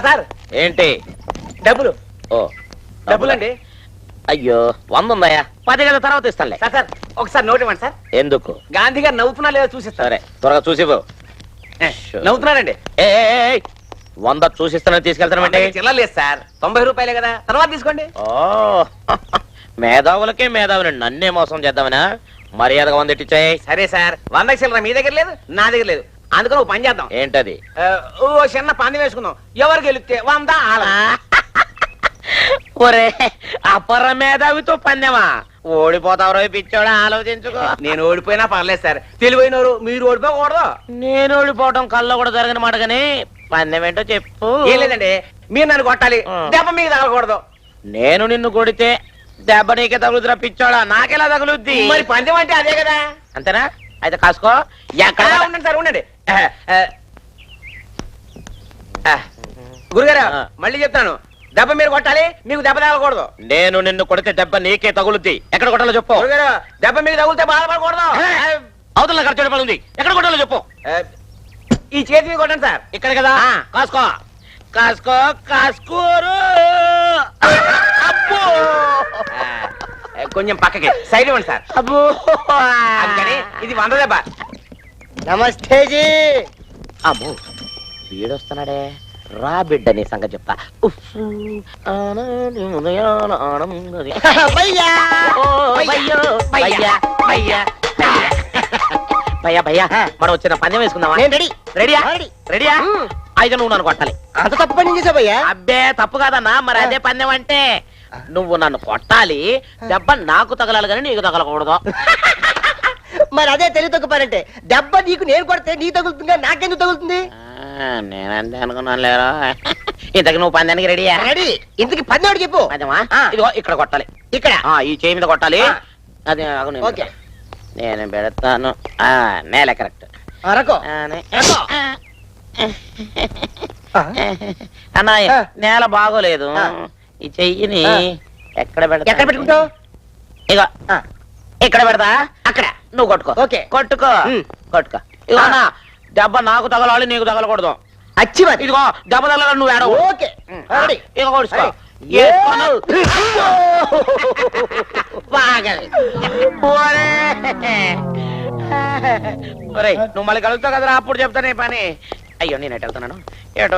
Sir ఏంటి డబ్బులు ఓ డబ్బులండి. అయ్యో 100 ఉందాయా 10 కదా తర్వాత ఇస్తానులే. సార్ ఒకసారి నోట్ ఇవ్వండి సార్. ఎందుకు? గాంధీ గారు నవ్వుతున్నా లేదో చూసిస్తారు. సరే త్వరగా చూసివ్వు. నవ్వుతున్నారండి. 100 చూసిస్తానని తీసుకెళ్తానంటే చిల్లర లేదు సార్, 90 రూపాయలే కదా, తర్వాత తీసుకోండి. ఓ మేధావులకే మేధావులు నన్నే మోసం చేద్దామనా? మర్యాదగా 100 ఇచ్చాయి. సరే సార్, 100 చిల్లర మీ దగ్గర లేదు, నా దగ్గర లేదు. అందుకని ఒక పని చేద్దాం. ఏంటది? ఓ చిన్న పంది వేసుకుందాం. ఎవరు గెలిస్తే 100 ఆల. ఒరే అపర మేధావితో పందెమా? ఓడిపోతావు రోజు పిచ్చోడా, ఆలోచించుకో. నేను ఓడిపోయినా పర్లేదు సార్, తెలివైనరు మీరు ఓడిపోకూడదు. నేను ఓడిపోవటం కల్లో కూడా జరగని మాట కానీ పందెం ఏంటో చెప్పు. ఏం లేదండి, మీరు నన్ను కొట్టాలి, దెబ్బ మీకు తగలకూడదు. నేను నిన్ను కొడితే దెబ్బ నీకే తగులుతురా పిచ్చోడా, నాకెలా తగులుద్ది? మరి పందెం అంటే అదే కదా. అంతేనా? అయితే కాసుకో. ఎక్కడ ఉండండి సార్, ఉండండి. గురుగారు మళ్ళీ చెప్తాను, దెబ్బ మీరు కొట్టాలి, మీకు దెబ్బ తగలకూడదు. నేను నిన్ను కొడితే దెబ్బ నీకే తగులుద్ది. ఎక్కడ కొట్టాలో చెప్పు. గురుగారు దెబ్బ మీకు తగులితే బాధపడకూడదు. అవతల ఖర్చు పడి ఉంది. ఎక్కడ కొట్టాలో చెప్పు. ఈ చేతి మీద కొట్టండి సార్. ఇక్కడ కదా, కాసుకో కాసుకో కాసుకోరు. అబ్బో కొంచెం పక్కకి సైడ్ ఇవ్వండి సార్. అబ్బో అందుకని ఇది 100 దెబ్బ. నమస్తే జీ. అమ్మో వీడొస్తున్నాడే, రా బిడ్డ నీ సంగతి చెప్తా. భయ్యా భయ్యా మనం వచ్చిన పందెం వేసుకుందామా? నేను రెడీ. రెడీయా? రెడీ. రెడీయా? అయితే నువ్వు నన్ను కొట్టాలి. అంత తప్పు పని చేసావయ్యా? అబ్బే తప్పు కాదన్నా, మరి అదే పందెం అంటే. నువ్వు నన్ను కొట్టాలి, దెబ్బ నాకు తగలాలి కానీ నీకు తగలకూడదు. మరి అదే తెలివి తక్కువ పని అంటే. దెబ్బ నీకు నేను కొడితే నీ తగులుతుంది, నాకెందుకు తగులుతుంది? నేనంతే అనుకున్నాను లేరా. ఇంతకు నువ్వు పందానికి రెడీయా? రెడీ. ఇంతకి పని చెప్పు. పందెమా? ఇదిగో ఇక్కడ కొట్టాలి. ఇక్కడ ఈ చేయి మీద కొట్టాలి. అది ఓకే. నేను పెడతాను. నేల కరెక్ట్. రకో అన్నా నేల బాగోలేదు. ఈ చెయ్యిని ఎక్కడ పెడతా? ఎక్కడ పెట్టుకుంటావు? ఇగో ఇక్కడ పెడతా. అక్కడ నువ్వు కొట్టుకో. ఓకే. కొట్టుకో కొట్టుకో. ఇగో అన్నా దెబ్బ నాకు తగలాలి, నీకు తగలకూడదు. అచ్చి మరి. ఇదిగో దెబ్బ తగలాలి, నువ్వు ఏడవ. ఓకే. ఇక కొడుకో. బాగా నువ్వు మళ్ళీ కలుగుతావు కదరా, అప్పుడు చెప్తానే పని. అయ్యో నేను ఎటు వెళ్తున్నాను? ఏటో